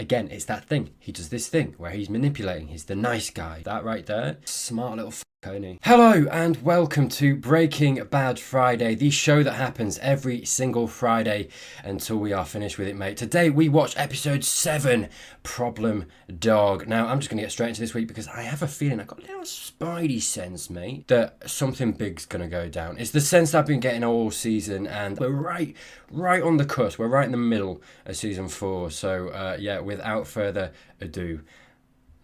again, it's that thing. He does this thing where he's manipulating. He's the nice guy. That right there, smart little Coney. Hello and welcome to Breaking Bad Friday, the show that happens every single Friday until we are finished with it, mate. Today we watch episode 7, Problem Dog. Now I'm just going to get straight into this week because I have a feeling, I've got a little spidey sense, mate, that something big's going to go down. It's the sense I've been getting all season, and we're right on the cusp. We're right in the middle of season 4. So yeah, without further ado,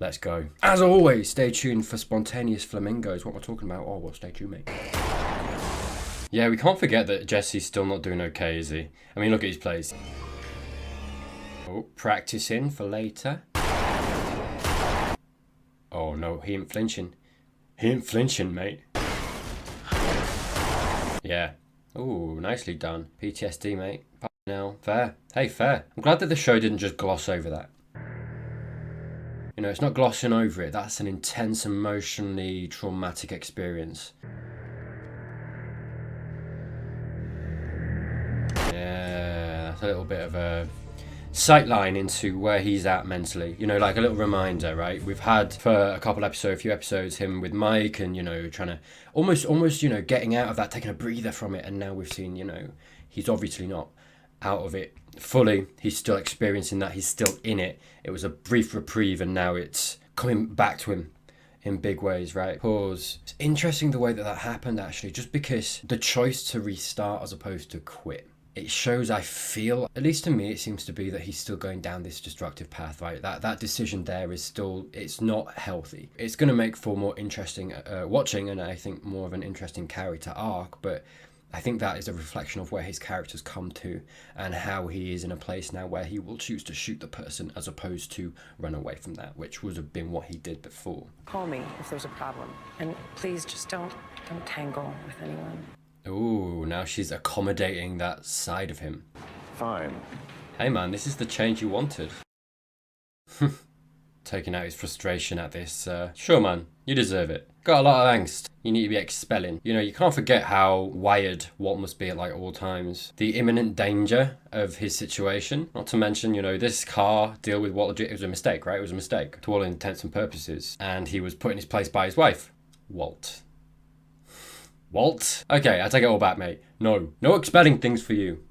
let's go. As always, stay tuned for Spontaneous Flamingos. What am I talking about? Oh, well, stay tuned, mate. Yeah, we can't forget that Jesse's still not doing okay, is he? I mean, look at his plays. Oh, practicing for later. Oh, no, he ain't flinching. He ain't flinching, mate. Yeah. Ooh, nicely done. PTSD, mate. Now, fair. Hey, fair. I'm glad that the show didn't just gloss over that. You know, it's not glossing over it. That's an intense, emotionally traumatic experience. Yeah, that's a little bit of a sightline into where he's at mentally. You know, like a little reminder, right? We've had for a few episodes, him with Mike and, you know, trying to almost, you know, getting out of that, taking a breather from it. And now we've seen, you know, he's obviously not out of it fully. He's still experiencing that. He's still in it. It was a brief reprieve and now it's coming back to him in big ways, right? Pause. It's interesting the way that happened, actually, just because the choice to restart as opposed to quit. It shows, I feel, at least to me, it seems to be that he's still going down this destructive path, right? That decision there is still, it's not healthy. It's going to make for more interesting watching, and I think more of an interesting character arc, but I think that is a reflection of where his character's come to and how he is in a place now where he will choose to shoot the person as opposed to run away from that, which would have been what he did before. Call me if there's a problem. And please just don't tangle with anyone. Ooh, now she's accommodating that side of him. Fine. Hey man, this is the change you wanted. Taking out his frustration at this. Sure man, you deserve it. Got a lot of angst. You need to be expelling. You know, you can't forget how wired Walt must be at like all times. The imminent danger of his situation. Not to mention, you know, this car deal with Walt, it was a mistake, right? It was a mistake to all intents and purposes. And he was put in his place by his wife, Walt. Walt? Okay, I take it all back, mate. No expelling things for you.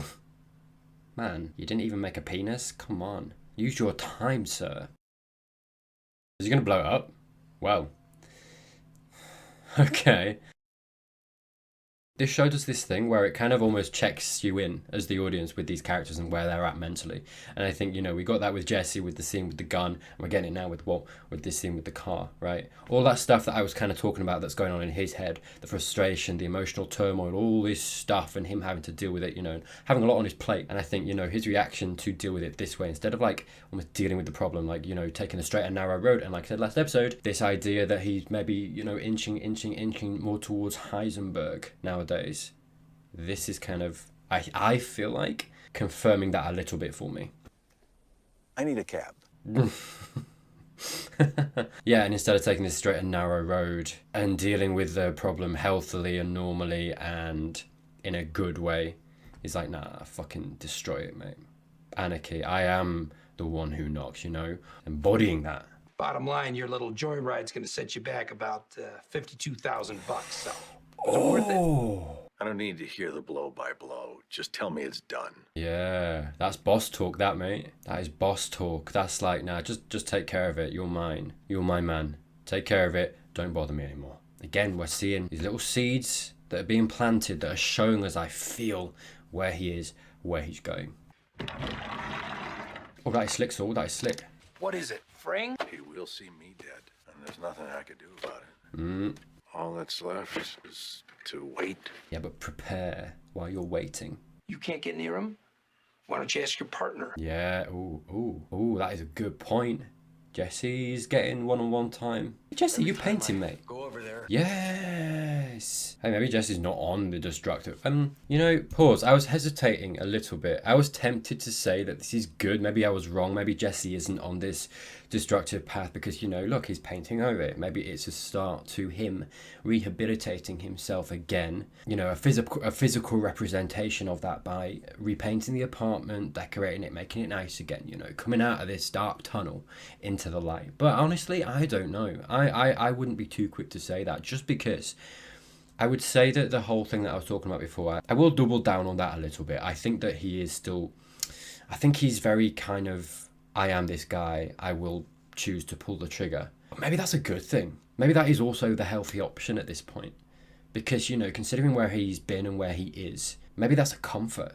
Man, you didn't even make a penis? Come on. Use your time, sir. Is he going to blow it up? Well. Okay. This show does this thing where it kind of almost checks you in as the audience with these characters and where they're at mentally. And I think, you know, we got that with Jesse with the scene with the gun, and we're getting it now with Walt with this scene with the car, right? All that stuff that I was kind of talking about that's going on in his head, the frustration, the emotional turmoil, all this stuff, and him having to deal with it, you know, having a lot on his plate. And I think, you know, his reaction to deal with it this way, instead of like almost dealing with the problem, like, you know, taking a straight and narrow road. And like I said last episode, this idea that he's maybe, you know, inching more towards Heisenberg nowadays. This is kind of, I feel like, confirming that a little bit for me. I need a cab. Yeah, and instead of taking this straight and narrow road and dealing with the problem healthily and normally and in a good way, he's like, nah, fucking destroy it, mate. Anarchy. I am the one who knocks, you know, embodying that. Bottom line, your little joyride's gonna set you back about $52,000. So, is it worth it? I don't need to hear the blow by blow. Just tell me it's done. Yeah, that's boss talk, that, mate. That is boss talk. That's like, nah, just take care of it. You're mine. You're my man. Take care of it. Don't bother me anymore. Again, we're seeing these little seeds that are being planted that are showing us, I feel, where he is, where he's going. Oh, that is slick, Saul. That is slick. What is it, Fring? He will see me dead, and there's nothing I can do about it. All that's left is to wait. Yeah, but prepare while you're waiting. You can't get near him? Why don't you ask your partner? Yeah, ooh, that is a good point. Jesse's getting one-on-one time. Jesse, you painting, mate? Go over there. Yeah, nice. Hey, maybe Jesse's not on the destructive. You know, pause. I was hesitating a little bit. I was tempted to say that this is good. Maybe I was wrong. Maybe Jesse isn't on this destructive path because, you know, look, he's painting over it. Maybe it's a start to him rehabilitating himself again. You know, a physical representation of that by repainting the apartment, decorating it, making it nice again, you know, coming out of this dark tunnel into the light. But honestly, I don't know. I wouldn't be too quick to say that, just because I would say that the whole thing that I was talking about before, I will double down on that a little bit. I think that he is still, I think he's very kind of, I am this guy, I will choose to pull the trigger. But maybe that's a good thing. Maybe that is also the healthy option at this point. Because, you know, considering where he's been and where he is, maybe that's a comfort.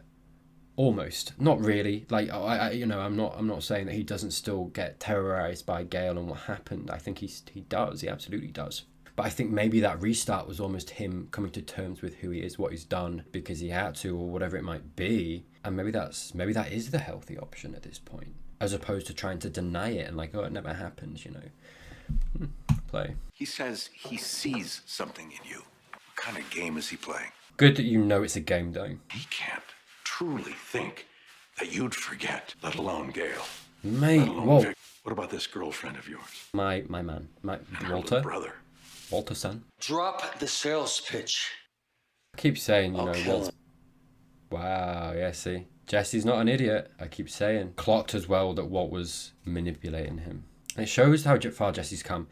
Almost. Not really. Like, I'm not saying that he doesn't still get terrorized by Gale and what happened. I think he does. He absolutely does. But I think maybe that restart was almost him coming to terms with who he is, what he's done, because he had to, or whatever it might be. And maybe that is the healthy option at this point, as opposed to trying to deny it and like, oh, it never happens, you know. Play. He says he sees something in you. What kind of game is he playing? Good that you know it's a game, though. He can't truly think that you'd forget, let alone Gale. Mate, whoa. What about this girlfriend of yours? My man. Her Walter? brother. Walter's son? Drop the sales pitch. I keep saying, you know, kill Walter. Wow, yeah, see. Jesse's not an idiot, I keep saying. Clocked as well that Walt was manipulating him. And it shows how far Jesse's come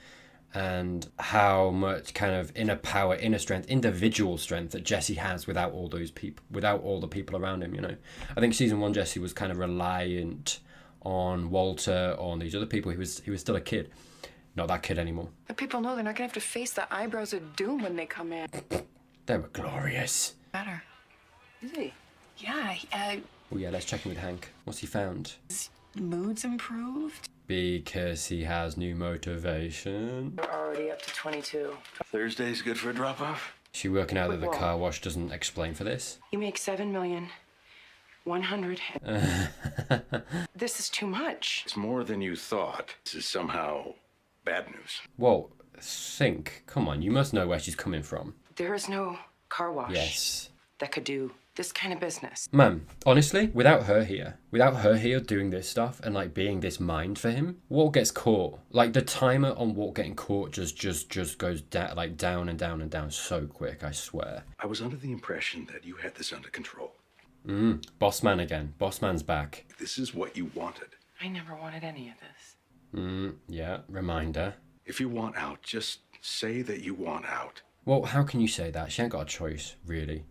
and how much kind of inner power, inner strength, individual strength that Jesse has without all those people, without all the people around him, you know. I think season 1 Jesse was kind of reliant on Walter, on these other people. He was still a kid. Not that kid anymore. But people know they're not gonna have to face the eyebrows of doom when they come in. They were glorious. Better. Is he? Yeah, Oh yeah, let's check in with Hank. What's he found? his mood's improved. Because he has new motivation. We're already up to 22. Thursday's good for a drop-off? She working out that the car wash doesn't explain for this. You make 7,100,000. This is too much. It's more than you thought. This is somehow bad news. Whoa, think. Come on, you must know where she's coming from. There is no car wash Yes. that could do this kind of business. Man, honestly, without her here doing this stuff and like being this mind for him, Walt gets caught. Like the timer on Walt getting caught just goes down and down and down so quick, I swear. I was under the impression that you had this under control. Boss man again. Boss man's back. This is what you wanted. I never wanted any of this. Yeah, reminder. If you want out, just say that you want out. Well, how can you say that? She ain't got a choice, really.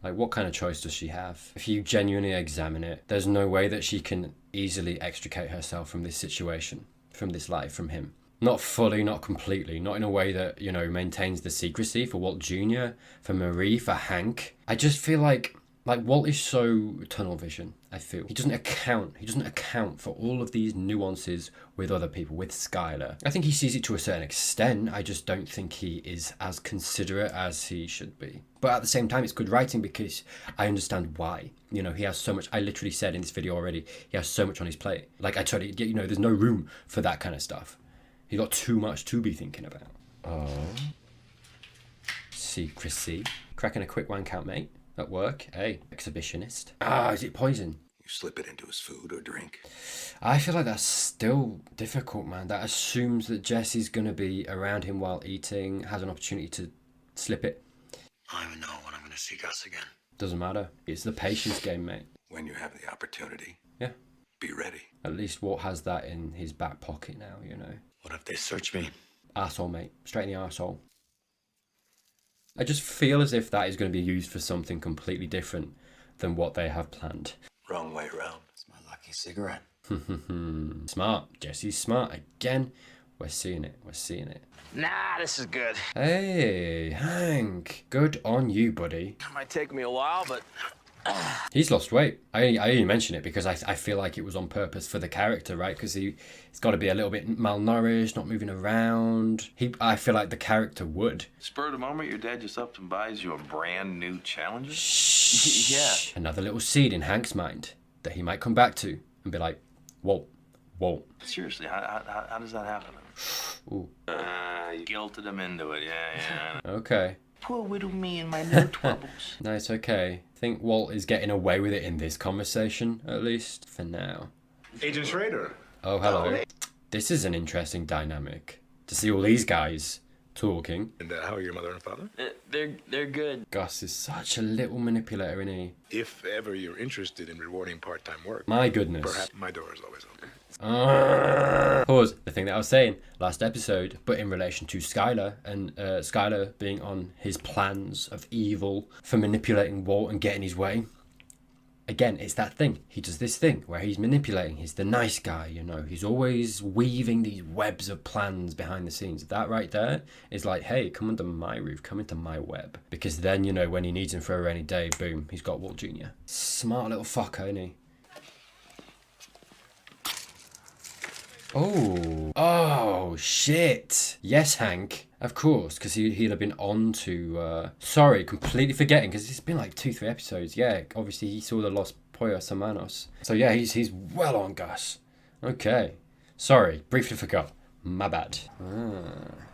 Like, what kind of choice does she have? If you genuinely examine it, there's no way that she can easily extricate herself from this situation, from this life, from him. Not fully, not completely, not in a way that, you know, maintains the secrecy for Walt Jr., for Marie, for Hank. I just feel like Walt is so tunnel vision, I feel. He doesn't account for all of these nuances with other people, with Skylar. I think he sees it to a certain extent. I just don't think he is as considerate as he should be. But at the same time, it's good writing because I understand why. You know, he has so much, I literally said in this video already, he has so much on his plate. Like I totally, you know, there's no room for that kind of stuff. He got too much to be thinking about. Oh. Secrecy. Cracking a quick wank out, mate. At work, hey, exhibitionist. Is it poison? You slip it into his food or drink. I feel like that's still difficult, man. That assumes that Jesse's gonna be around him while eating, has an opportunity to slip it. I don't even know when I'm gonna see Gus again. Doesn't matter. It's the patience game, mate. When you have the opportunity, Yeah. be ready. At least Walt has that in his back pocket now, you know. What if they search me? Arsehole, mate. Straight in the arsehole. I just feel as if that is going to be used for something completely different than what they have planned. Wrong way around. It's my lucky cigarette. Smart. Jesse's smart. Again, we're seeing it. Nah, this is good. Hey, Hank. Good on you, buddy. Might take me a while, but He's lost weight. I only mention it because I feel like it was on purpose for the character, right? Because he's got to be a little bit malnourished, not moving around. I feel like the character would. Spur of the moment, your dad just up and buys you a brand new Challenger? Shh. Yeah. Another little seed in Hank's mind that he might come back to and be like, Walt. Seriously, how does that happen? Ooh. You guilted him into it, yeah. Okay. Poor little me and my little troubles. No, it's okay. I think Walt is getting away with it in this conversation, at least for now. Agent Schrader. Oh, hello. This is an interesting dynamic. To see all these guys talking. And how are your mother and father? They're good. Gus is such a little manipulator, isn't he? If ever you're interested in rewarding part-time work, My goodness. perhaps my door is always open. Pause. The thing that I was saying last episode, but in relation to Skylar and Skylar being on his plans of evil for manipulating Walt and getting his way. Again, it's that thing. He does this thing where he's manipulating. He's the nice guy, you know. He's always weaving these webs of plans behind the scenes. That right there is like, hey, come under my roof, come into my web. Because then, you know, when he needs him for a rainy day, boom, he's got Walt Jr. Smart little fucker, isn't he? Oh, shit. Yes, Hank. Of course, because he'll have been on to... sorry, completely forgetting, because it's been like 2-3 episodes. Yeah, obviously he saw the Los Pollos Hermanos. So yeah, he's well on Gus. Okay. Sorry, briefly forgot. My bad.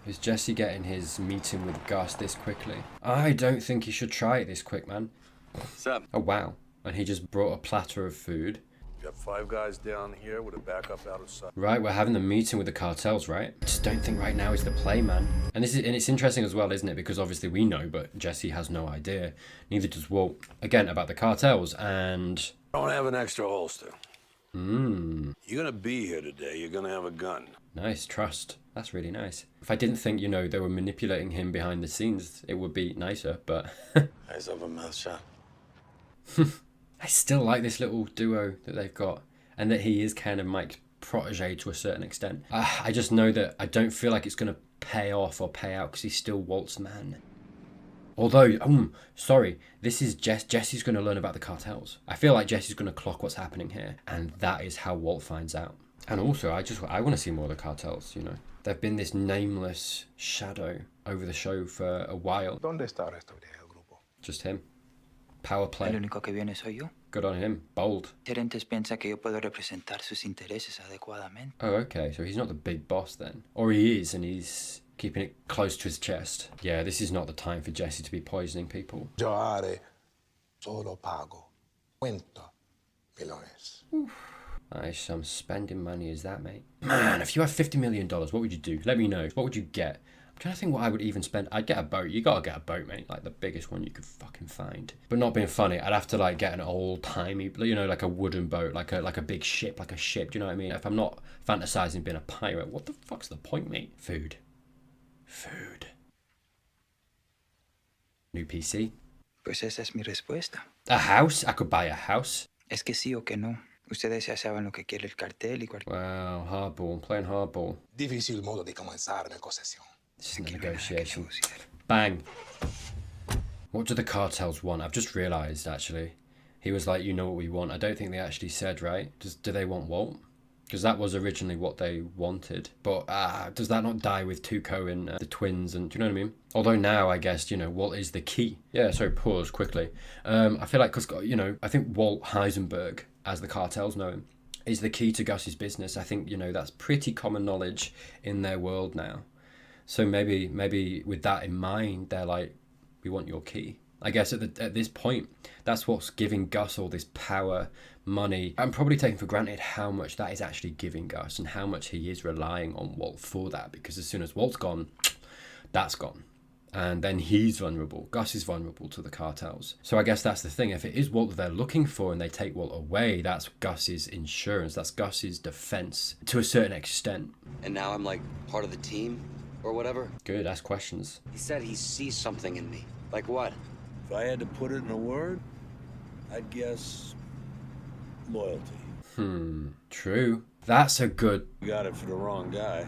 Is Jesse getting his meeting with Gus this quickly? I don't think he should try it this quick, man. What's up? Oh, wow. And he just brought a platter of food. Got 5 guys down here with a backup out of sight. Right, we're having the meeting with the cartels, right? I just don't think right now is the play, man. And it's interesting as well, isn't it? Because obviously we know, but Jesse has no idea. Neither does Walt. Again, about the cartels and... Don't have an extra holster. Mmm. You're gonna be here today. You're gonna have a gun. Nice, trust. That's really nice. If I didn't think, you know, they were manipulating him behind the scenes, it would be nicer, but... Eyes of a mouth shut. I still like this little duo that they've got, and that he is kind of Mike's protege to a certain extent. I just know that I don't feel like it's going to pay off or pay out because he's still Walt's man. Although, sorry, this is Jesse's going to learn about the cartels. I feel like Jesse's going to clock what's happening here, and that is how Walt finds out. And also, I want to see more of the cartels, you know. They've been this nameless shadow over the show for a while. ¿Dónde está el resto del grupo? Just him. Power play. El único que viene soy yo. Good on him. Bold. Gerentes piensa que yo puedo representar sus intereses adecuadamente. Oh, okay. So he's not the big boss then. Or he is, and he's keeping it close to his chest. Yeah, this is not the time for Jesse to be poisoning people. Yo haré solo pago 50 millones. Nice, some spending money is that, mate. Man, if you had $50 million, what would you do? Let me know. What would you get? I'm trying to think what I would even spend. I'd get a boat. You gotta get a boat, mate. Like the biggest one you could fucking find. But not being funny, I'd have to like get an old-timey, you know, like a wooden boat, like a big ship, like a ship. Do you know what I mean? If I'm not fantasizing being a pirate, what the fuck's the point, mate? Food. New PC. Pues esa es mi respuesta. A house? I could buy a house. Es que sí o que no. Ustedes ya saben lo que quiere el cartel y cualquier... Wow, hardball. Playing hardball. Difícil modo de comenzar negociación. This is the negotiation. Bang. What do the cartels want? I've just realised, actually. He was like, you know what we want. I don't think they actually said, right? Do they want Walt? Because that was originally what they wanted. But does that not die with Tuco and the twins? And do you know what I mean? Although now, I guess, you know, Walt is the key. Yeah, sorry, pause quickly. I feel like, because, you know, I think Walt Heisenberg, as the cartels know him, is the key to Gus's business. I think, you know, that's pretty common knowledge in their world now. So maybe with that in mind, they're like, we want your key. I guess at this point, that's what's giving Gus all this power, money. I'm probably taking for granted how much that is actually giving Gus and how much he is relying on Walt for that. Because as soon as Walt's gone, that's gone. And then he's vulnerable. Gus is vulnerable to the cartels. So I guess that's the thing. If it is Walt that they're looking for and they take Walt away, that's Gus's insurance. That's Gus's defense to a certain extent. And now I'm like part of the team or whatever. Good, ask questions. He said he sees something in me. Like what? If I had to put it in a word, I'd guess loyalty. True. That's a good... You got it for the wrong guy.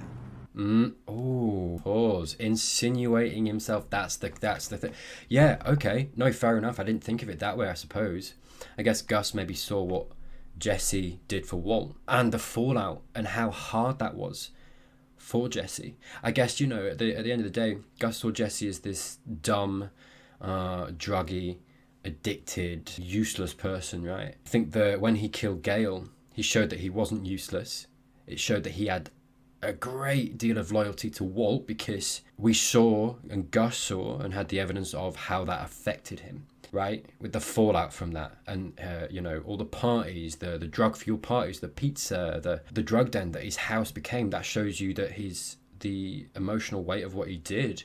Oh, pause. Insinuating himself. That's the thing. Yeah, okay. No, fair enough. I didn't think of it that way, I suppose. I guess Gus maybe saw what Jesse did for Walt and the fallout and how hard that was for Jesse. I guess, you know, at the end of the day, Gus saw Jesse as this dumb, druggy, addicted, useless person, right? I think that when he killed Gale, he showed that he wasn't useless. It showed that he had a great deal of loyalty to Walt because we saw and Gus saw and had the evidence of how that affected him, right? With the fallout from that and, you know, all the parties, the drug fuel parties, the pizza, the drug den that his house became, that shows you that the emotional weight of what he did.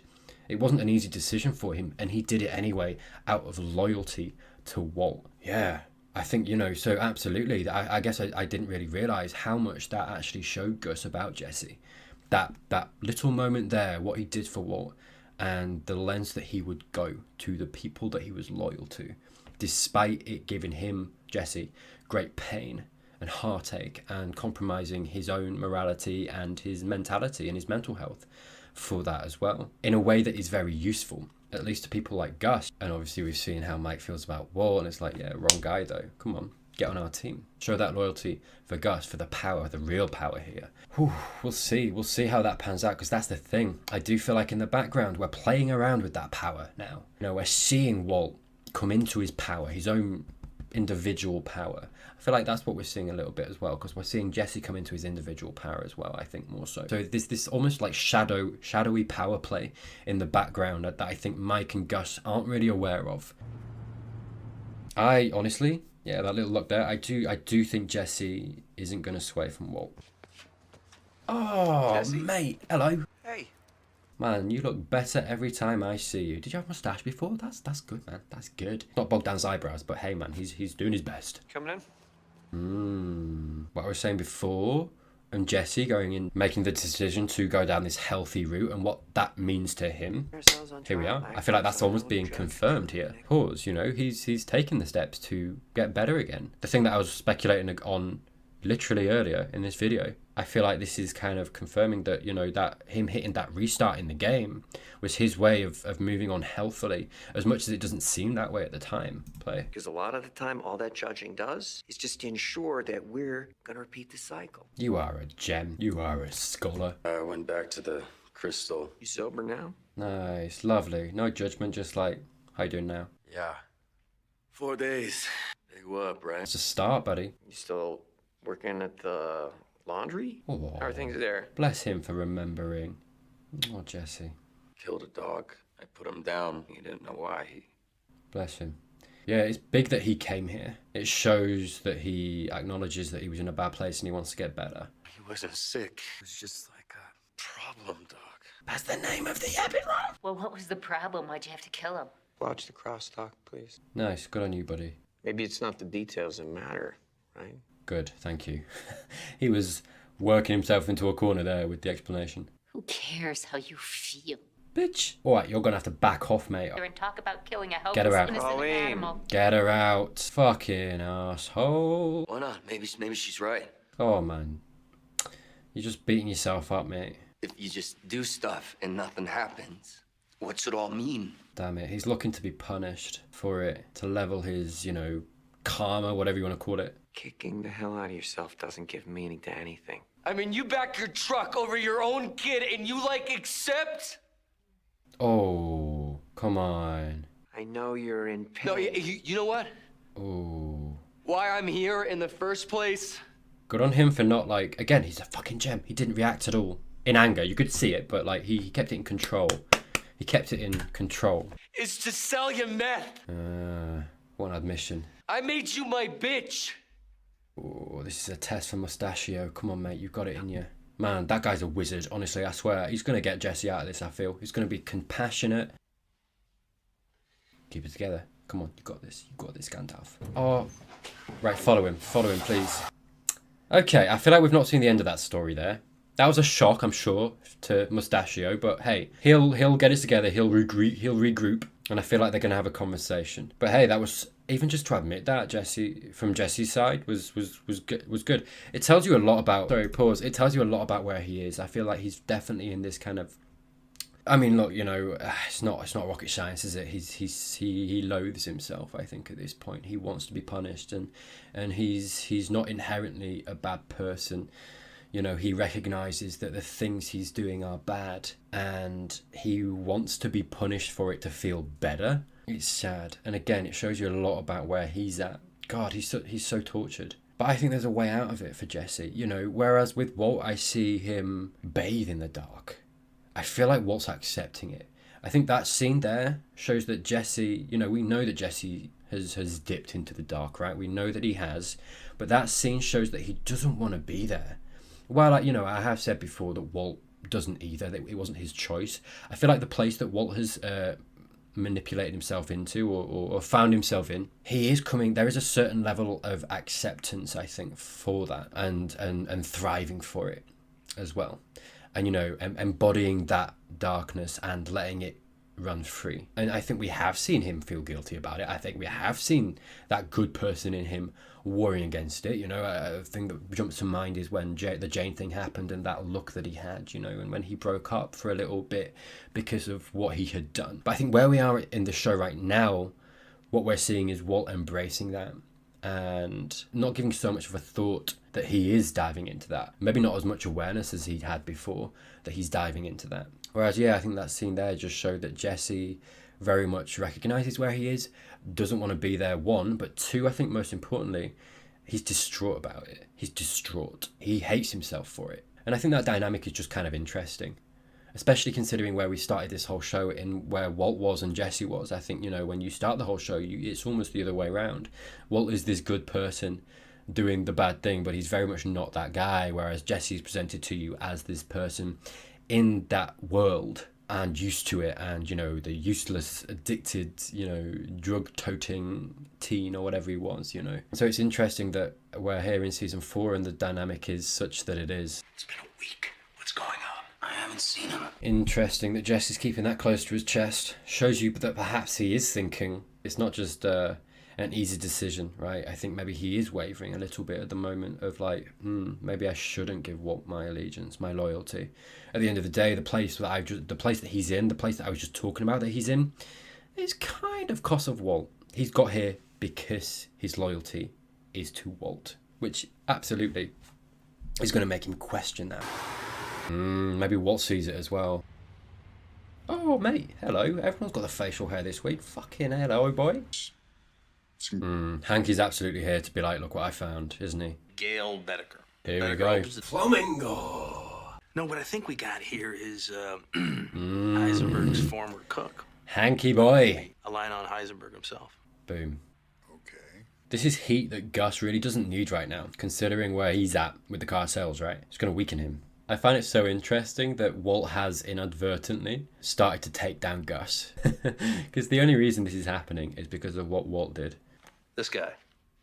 It wasn't an easy decision for him, and he did it anyway out of loyalty to Walt. Yeah, I think, you know, so absolutely. I guess I didn't really realise how much that actually showed Gus about Jesse. That little moment there, what he did for Walt, and the lengths that he would go to the people that he was loyal to, despite it giving him, Jesse, great pain and heartache and compromising his own morality and his mentality and his mental health for that as well, in a way that is very useful, at least to people like Gus. And obviously we've seen how Mike feels about Walt, and it's like, yeah, wrong guy though, come on, get on our team. Show that loyalty for Gus, for the power, the real power here. Whew, we'll see how that pans out, because that's the thing. I do feel like in the background we're playing around with that power now. You know, we're seeing Walt come into his power, his own individual power. I feel like that's what we're seeing a little bit as well, because we're seeing Jesse come into his individual power as well, I think, more so. So this almost like shadowy power play in the background that I think Mike and Gus aren't really aware of. I honestly, yeah, that little look there, I do think Jesse isn't going to sway from Walt. Oh, Jesse? Mate, hello. Hey. Man, you look better every time I see you. Did you have a mustache before? That's good, man. That's good. Not Bogdan's eyebrows, but hey, man, he's doing his best. Coming in? What I was saying before, and Jesse going in, making the decision to go down this healthy route and what that means to him. Here we are. I feel like that's almost being confirmed here. Pause, you know, he's taken the steps to get better again. The thing that I was speculating on literally earlier in this video, I feel like this is kind of confirming that, you know, that him hitting that restart in the game was his way of moving on healthily, as much as it doesn't seem that way at the time. Play. Because a lot of the time, all that judging does is just to ensure that we're going to repeat the cycle. You are a gem. You are a scholar. I went back to the crystal. You sober now? Nice. Lovely. No judgment, just like, how you doing now? Yeah. 4 days. Big whoop, right? It's a start, buddy. You still working at the laundry? Oh, how are things there? Bless him for remembering. Oh, Jesse. Killed a dog. I put him down. He didn't know why. Bless him. Yeah, it's big that he came here. It shows that he acknowledges that he was in a bad place and he wants to get better. He wasn't sick. It was just like a problem dog. That's the name of the epilogue. Well, what was the problem? Why'd you have to kill him? Watch the crosstalk, please. Nice. Good on you, buddy. Maybe it's not the details that matter, right? Good. Thank you. He was working himself into a corner there with the explanation. Who cares how you feel? Bitch. All right, you're going to have to back off, mate. And talk about killing a helpless Get her out. innocent animal. Get her out. Fucking asshole. Why not? Maybe she's right. Oh, man. You're just beating yourself up, mate. If you just do stuff and nothing happens, what's it all mean? Damn it. He's looking to be punished for it, to level his, you know, karma, whatever you want to call it. Kicking the hell out of yourself doesn't give meaning to anything. I mean, you back your truck over your own kid and you, like, accept? Oh, come on. I know you're in pain. No, you know what? Oh. Why I'm here in the first place? Good on him for not, like, again, he's a fucking gem. He didn't react at all. In anger, you could see it, but, like, he kept it in control. He kept it in control. Is to sell you meth. What an admission. I made you my bitch. Oh, this is a test for Mustachio. Come on, mate, you've got it in you. Man, that guy's a wizard, honestly, I swear. He's going to get Jesse out of this, I feel. He's going to be compassionate. Keep it together. Come on, you got this. You got this, Gandalf. Oh, right, follow him, please. Okay, I feel like we've not seen the end of that story there. That was a shock, I'm sure, to Mustachio, but hey, he'll get it together, he'll regroup, and I feel like they're going to have a conversation. But hey, that was, even just to admit that, Jesse, from Jesse's side, was good. It tells you a lot about, it tells you a lot about where he is. I feel like he's definitely in this kind of, I mean, look, you know, it's not rocket science, is it? He loathes himself, I think, at this point. He wants to be punished, and he's not inherently a bad person. You know, he recognizes that the things he's doing are bad, and he wants to be punished for it to feel better. It's sad, and again, it shows you a lot about where he's at. God, he's so tortured. But I think there's a way out of it for Jesse, you know, whereas with Walt, I see him bathe in the dark. I feel like Walt's accepting it. I think that scene there shows that Jesse, you know, we know that Jesse has dipped into the dark, right? We know that he has, but that scene shows that he doesn't want to be there. Well, like, you know, I have said before that Walt doesn't either, that it wasn't his choice. I feel like the place that Walt has manipulated himself into or found himself in, he is coming, there is a certain level of acceptance, I think, for that and thriving for it as well. And, you know, embodying that darkness and letting it run free. And I think we have seen him feel guilty about it. I think we have seen that good person in him warring against it. You know, a thing that jumps to mind is when the Jane thing happened and that look that he had, you know, and when he broke up for a little bit because of what he had done. But I think where we are in the show right now, what we're seeing is Walt embracing that and not giving so much of a thought that he is diving into that. Maybe not as much awareness as he'd had before, that he's diving into that. Whereas, yeah, I think that scene there just showed that Jesse very much recognises where he is, doesn't want to be there, one, but two, I think most importantly, he's distraught about it. He's distraught. He hates himself for it. And I think that dynamic is just kind of interesting, especially considering where we started this whole show in where Walt was and Jesse was. I think, you know, when you start the whole show, it's almost the other way around. Walt is this good person doing the bad thing, but he's very much not that guy, whereas Jesse is presented to you as this person in that world and used to it, and, you know, the useless, addicted, you know, drug-toting teen or whatever he was, you know. So it's interesting that we're here in season 4 and the dynamic is such that it is. It's been a week. What's going on? I haven't seen him. Interesting that Jesse's keeping that close to his chest. Shows you that perhaps he is thinking. It's not just an easy decision, right? I think maybe he is wavering a little bit at the moment of like, maybe I shouldn't give Walt my allegiance, my loyalty. At the end of the day, the place that he's in, the place that I was just talking about that he's in, is kind of cost of Walt. He's got here because his loyalty is to Walt, which absolutely is going to make him question that. Maybe Walt sees it as well. Oh, mate, hello. Everyone's got the facial hair this week. Fucking hello, boy. Hanky's absolutely here to be like, look what I found, isn't he? Gail Bedecker. Here we go. Flamingo. No, what I think we got here is Heisenberg's former cook. Hanky boy. A line on Heisenberg himself. Boom. Okay. This is heat that Gus really doesn't need right now, considering where he's at with the cartels, right? It's going to weaken him. I find it so interesting that Walt has inadvertently started to take down Gus. Because the only reason this is happening is because of what Walt did. This guy.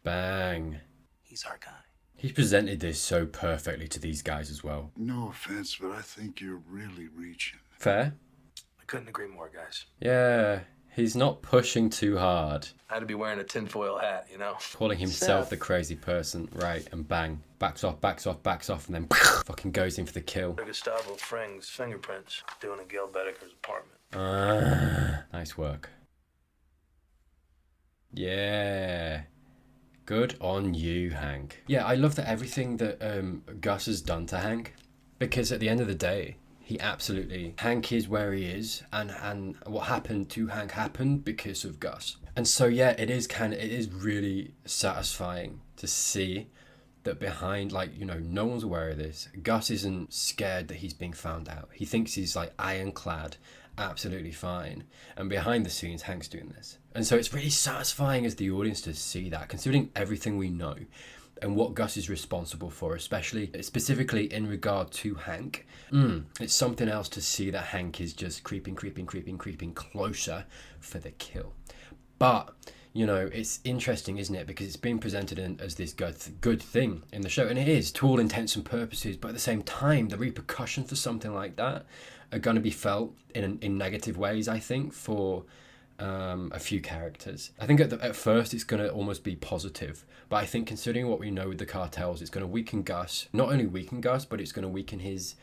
Bang. He's our guy. He's presented this so perfectly to these guys as well. No offense, but I think you're really reaching. Fair? I couldn't agree more, guys. Yeah, he's not pushing too hard. I had to be wearing a tinfoil hat, you know? Calling himself the crazy person, right, and bang. Backs off, and then fucking goes in for the kill. Gustavo Fring's fingerprints doing in Gail Bedecker's apartment. Nice work. Yeah. Good on you, Hank. Yeah, I love that everything that Gus has done to Hank, because at the end of the day, he absolutely, Hank is where he is, and what happened to Hank happened because of Gus. And so yeah, it is really satisfying to see that behind, like, you know, no one's aware of this. Gus isn't scared that he's being found out. He thinks he's like ironclad, absolutely fine. And behind the scenes, Hank's doing this. And so it's really satisfying as the audience to see that, considering everything we know and what Gus is responsible for, specifically in regard to Hank. It's something else to see that Hank is just creeping closer for the kill. But, you know, it's interesting, isn't it? Because it's being presented as this good thing in the show. And it is, to all intents and purposes. But at the same time, the repercussions for something like that are going to be felt in negative ways, I think, for a few characters. I think at first it's going to almost be positive. But I think considering what we know with the cartels, it's going to weaken Gus. Not only weaken Gus, but it's going to weaken his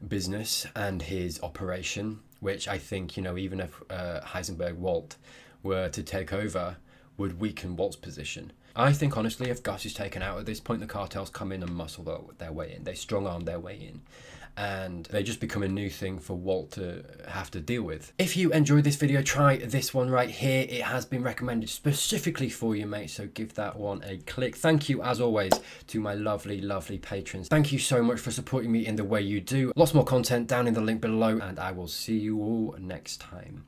business and his operation. Which I think, you know, even if Heisenberg Walt were to take over, would weaken Walt's position. I think, honestly, if Gus is taken out at this point, the cartels come in and muscle their way in. They strong-arm their way in. And they just become a new thing for Walt to have to deal with. If you enjoyed this video, try this one right here. It has been recommended specifically for you, mate, so give that one a click. Thank you, as always, to my lovely, lovely patrons. Thank you so much for supporting me in the way you do. Lots more content down in the link below, and I will see you all next time.